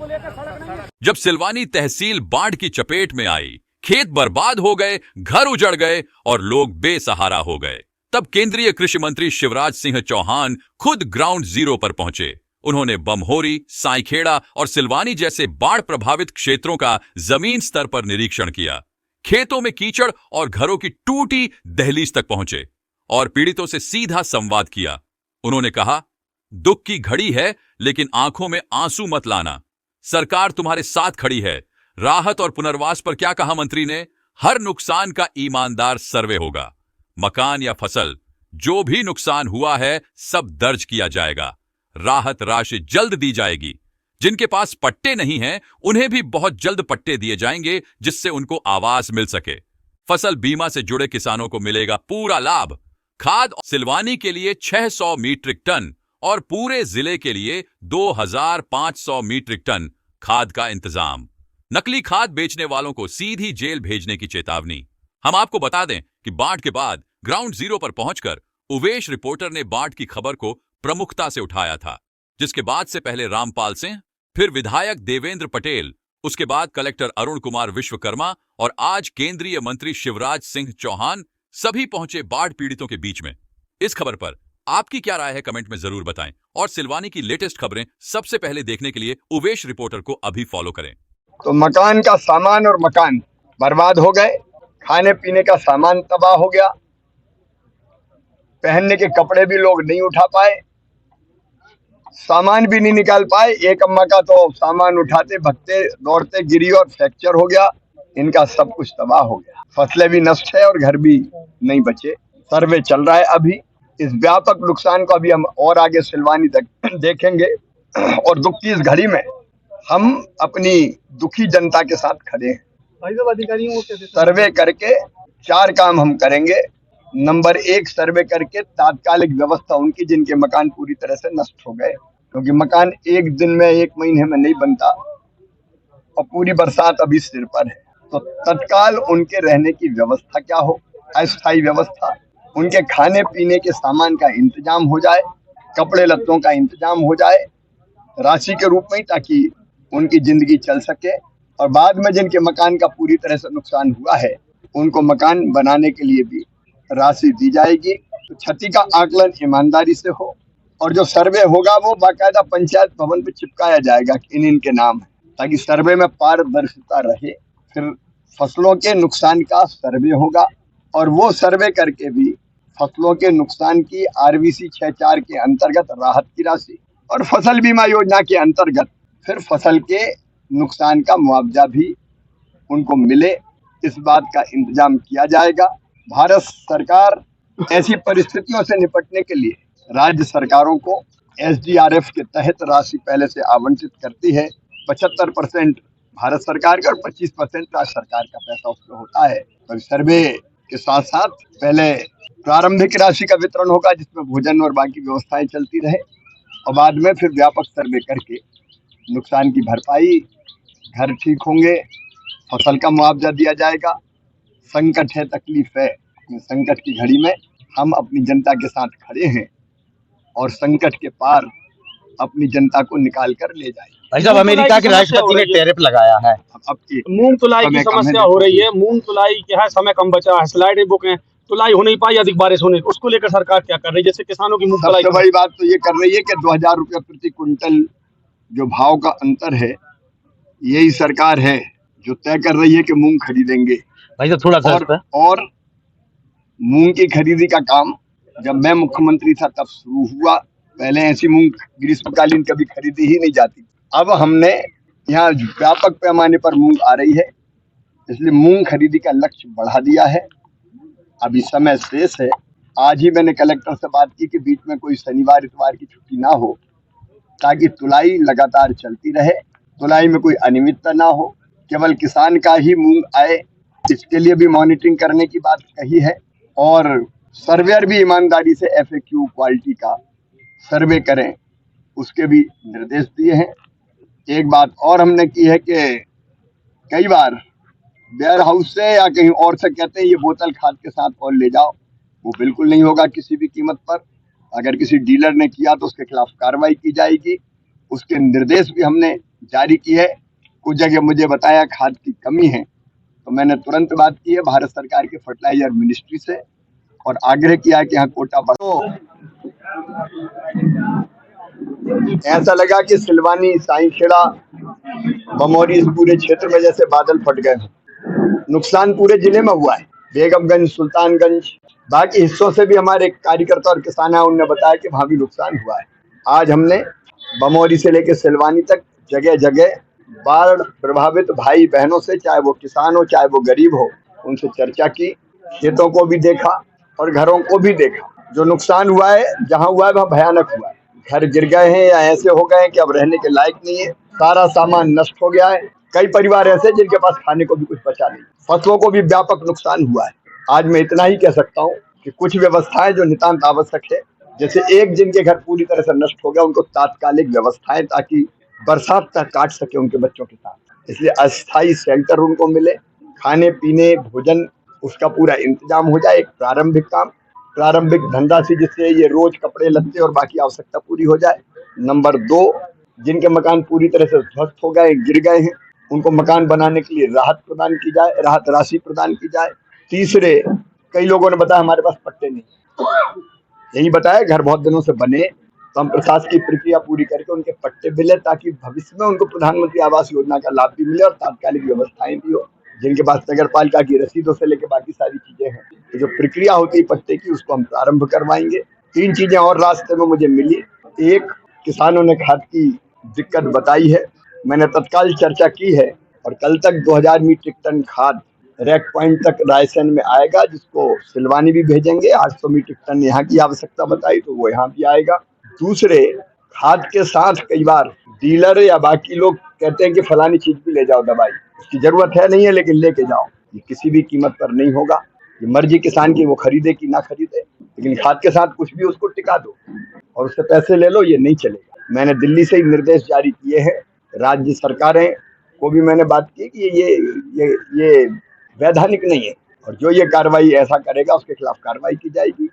जब सिलवानी तहसील बाढ़ की चपेट में आई, खेत बर्बाद हो गए, घर उजड़ गए और लोग बेसहारा हो गए, तब केंद्रीय कृषि मंत्री शिवराज सिंह चौहान खुद ग्राउंड जीरो पर पहुंचे। उन्होंने बमहोरी, साईखेड़ा और सिलवानी जैसे बाढ़ प्रभावित क्षेत्रों का जमीन स्तर पर निरीक्षण किया। खेतों में कीचड़ और घरों की टूटी दहलीज तक पहुंचे और पीड़ितों से सीधा संवाद किया। उन्होंने कहा, दुख की घड़ी है, लेकिन आंखों में आंसू मत लाना। सरकार तुम्हारे साथ खड़ी है। राहत और पुनर्वास पर क्या कहा मंत्री ने? हर नुकसान का ईमानदार सर्वे होगा। मकान या फसल, जो भी नुकसान हुआ है, सब दर्ज किया जाएगा। राहत राशि जल्द दी जाएगी। जिनके पास पट्टे नहीं हैं, उन्हें भी बहुत जल्द पट्टे दिए जाएंगे, जिससे उनको आवास मिल सके। फसल बीमा से जुड़े किसानों को मिलेगा पूरा लाभ। खाद सिलवानी के लिए 600 मीट्रिक टन और पूरे जिले के लिए 2500 मीट्रिक टन खाद का इंतजाम। नकली खाद बेचने वालों को सीधी जेल भेजने की चेतावनी। हम आपको बता दें कि बाढ़ के बाद ग्राउंड जीरो पर पहुंचकर उवेश रिपोर्टर ने बाढ़ की खबर को प्रमुखता से उठाया था, जिसके बाद से पहले रामपाल सिंह, फिर विधायक देवेंद्र पटेल, उसके बाद कलेक्टर अरुण कुमार विश्वकर्मा और आज केंद्रीय मंत्री शिवराज सिंह चौहान सभी पहुंचे बाढ़ पीड़ितों के बीच में। इस खबर पर आपकी क्या राय है, कमेंट में जरूर बताएं और सिलवानी की लेटेस्ट खबरें सबसे पहले देखने के लिए उवेश रिपोर्टर को अभी फॉलो करें। तो मकान का सामान और मकान बर्बाद हो गए, खाने पीने का सामान तबाह हो गया, पहनने के कपड़े भी लोग नहीं उठा पाए, सामान भी नहीं निकाल पाए। एक अम्मा का तो सामान उठाते भगते दौड़ते गिरी और फ्रैक्चर हो गया। इनका सब कुछ तबाह हो गया, फसलें भी नष्ट है और घर भी नहीं बचे। सर्वे चल रहा है अभी। इस व्यापक नुकसान को अभी हम और आगे सिलवानी तक देखेंगे और दुख की इस घड़ी में हम अपनी दुखी जनता के साथ खड़े हैं। सर्वे करके 4 काम हम करेंगे। नंबर 1, सर्वे करके तात्कालिक व्यवस्था उनकी जिनके मकान पूरी तरह से नष्ट हो गए, क्योंकि मकान एक दिन में, एक महीने में नहीं बनता और पूरी बरसात अभी सिर पर है। तो तत्काल उनके रहने की व्यवस्था क्या हो, अस्थायी व्यवस्था, उनके खाने पीने के सामान का इंतजाम हो जाए, कपड़े लत्तों का इंतजाम हो जाए राशि के रूप में, ताकि उनकी जिंदगी चल सके। और बाद में जिनके मकान का पूरी तरह से नुकसान हुआ है, उनको मकान बनाने के लिए भी राशि दी जाएगी। तो क्षति का आकलन ईमानदारी से हो और जो सर्वे होगा वो बाकायदा पंचायत भवन पे चिपकाया जाएगा कि इनके नाम है, ताकि सर्वे में पारदर्शिता रहे। फिर फसलों के नुकसान का सर्वे होगा और वो सर्वे करके भी फसलों के नुकसान की RVC 64 के अंतर्गत राहत की राशि और फसल बीमा योजना के अंतर्गत फिर फसल के नुकसान का मुआवजा भी उनको मिले, इस बात का इंतजाम किया जाएगा। भारत सरकार ऐसी परिस्थितियों से निपटने के लिए राज्य सरकारों को SDRF के तहत राशि पहले से आवंटित करती है। 75% भारत सरकार का और 25% राज्य सरकार का पैसा उसमें होता है। तो सर्वे के साथ साथ पहले प्रारंभिक राशि का वितरण होगा, जिसमें भोजन और बाकी व्यवस्थाएं चलती रहे, और बाद में फिर व्यापक सर्वे करके नुकसान की भरपाई, घर ठीक होंगे, फसल का मुआवजा दिया जाएगा। संकट है, तकलीफ है, संकट की घड़ी में हम अपनी जनता के साथ खड़े हैं और संकट के पार अपनी जनता को निकाल कर ले जाएंगे। भाई साहब, अमेरिका के राष्ट्रपति ने टैरिफ लगाया है। अब मूंग तुलाई की समस्या हो रही है, मूंग तुलाई क्या है, समय कम बचा है, स्लाइडें बुक है, तुलाई हो नहीं पाई, अधिक बारिश होने, उसको लेकर सरकार क्या कर रही है? जैसे किसानों की मूंग तुलाई, सबसे बड़ी बात तो ये कर रही है कि 2000 रुपये प्रति क्विंटल जो भाव का अंतर है, यही सरकार है जो तय कर रही है कि मूंग खरीदेंगे। भाई साहब थोड़ा सा और मूंग की खरीदी का काम जब मैं मुख्यमंत्री था तब शुरू हुआ। पहले ऐसी मूंग ग्रीष्मकालीन कभी खरीदी ही नहीं जाती। अब हमने यहाँ व्यापक पैमाने पर मूंग आ रही है, इसलिए मूंग खरीदी का लक्ष्य बढ़ा दिया है। अभी समय शेष है। आज ही मैंने कलेक्टर से बात की कि बीच में कोई शनिवार इतवार की छुट्टी ना हो, ताकि तुलाई लगातार चलती रहे, तुलाई में कोई अनियमितता ना हो, केवल किसान का ही मूंग आए, इसके लिए भी मॉनिटरिंग करने की बात कही है। और सर्वेयर भी ईमानदारी से FAQ क्वालिटी का सर्वे करें, उसके भी निर्देश दिए हैं। एक बात और हमने की है कि कई बार वेयर हाउस से या कहीं और से कहते हैं ये बोतल खाद के साथ और ले जाओ, वो बिल्कुल नहीं होगा किसी भी कीमत पर। अगर किसी डीलर ने किया तो उसके खिलाफ कार्रवाई की जाएगी। उसके निर्देश भी हमने जारी की है। कुछ जगह मुझे बताया खाद की कमी है, तो मैंने तुरंत बात की है भारत सरकार के फर्टिलाइजर मिनिस्ट्री से और आग्रह किया कि यहाँ कोटा बढ़ो। ऐसा लगा कि सिलवानी, साईंखेड़ा, बमौरी, इस पूरे क्षेत्र में जैसे बादल फट गए हैं। नुकसान पूरे जिले में हुआ है, बेगमगंज, सुल्तानगंज, बाकी हिस्सों से भी हमारे कार्यकर्ता और किसान हैं, उन्होंने बताया कि वहां भी नुकसान हुआ है। आज हमने बमौरी से लेकर सिलवानी तक जगह जगह बाढ़ प्रभावित भाई बहनों से, चाहे वो किसान हो चाहे वो गरीब हो, उनसे चर्चा की, खेतों को भी देखा और घरों को भी देखा। जो नुकसान हुआ है, जहां हुआ है वहां भयानक हुआ है। घर गिर गए हैं या ऐसे हो गए हैं कि अब रहने के लायक नहीं है। सारा सामान नष्ट हो गया है। कई परिवार ऐसे जिनके पास खाने को भी कुछ बचा नहीं। फसलों को भी व्यापक नुकसान हुआ है। आज मैं इतना ही कह सकता हूँ कि कुछ व्यवस्थाएं जो नितांत आवश्यक है, जैसे एक जिनके घर पूरी तरह से नष्ट हो गया, उनको तात्कालिक व्यवस्थाएं, ताकि बरसात तक काट सके उनके बच्चों के साथ। इसलिए अस्थायी शेल्टर उनको मिले, खाने पीने भोजन उसका पूरा इंतजाम हो जाए। एक प्रारंभिक काम, प्रारंभिक धनराशि, जिससे ये रोज कपड़े लत्ते और बाकी आवश्यकता पूरी हो जाए। नंबर 2, जिनके मकान पूरी तरह से ध्वस्त हो गए, गिर गए हैं, उनको मकान बनाने के लिए राहत प्रदान की जाए, राहत राशि प्रदान की जाए। तीसरे, कई लोगों ने बताया हमारे पास पट्टे नहीं, यही बताया घर बहुत दिनों से बने, तो हम प्रशासकीय प्रक्रिया पूरी करके उनके पट्टे मिले, ताकि भविष्य में उनको प्रधानमंत्री आवास योजना का लाभ भी मिले और तात्कालिक व्यवस्थाएं भी हो। जिनके पास नगर पालिका की रसीदों से लेकर बाकी सारी चीजें हैं, तो जो प्रक्रिया होती है पट्टे की, उसको हम प्रारंभ करवाएंगे। 3 चीजें और रास्ते में मुझे मिली। एक, किसानों ने खाद की दिक्कत बताई है, मैंने तत्काल चर्चा की है और कल तक 2000 मीट्रिक टन खाद रैक पॉइंट तक रायसेन में आएगा, जिसको सिलवानी भी भेजेंगे। 800 मीट्रिक टन यहाँ की आवश्यकता बताई तो वो यहाँ भी आएगा। दूसरे, खाद के साथ कई बार डीलर या बाकी लोग कहते हैं कि फलानी चीज भी ले जाओ, दवाई उसकी जरूरत है नहीं है लेकिन लेके जाओ। ये किसी भी कीमत पर नहीं होगा। ये मर्जी किसान की, वो खरीदे कि ना खरीदे, लेकिन खाद के साथ कुछ भी उसको टिका दो और उससे पैसे ले लो, ये नहीं चलेगा। मैंने दिल्ली से ही निर्देश जारी किए हैं। राज्य सरकारें को भी मैंने बात की कि ये वैधानिक नहीं है और जो ये कार्रवाई ऐसा करेगा उसके खिलाफ कार्रवाई की जाएगी।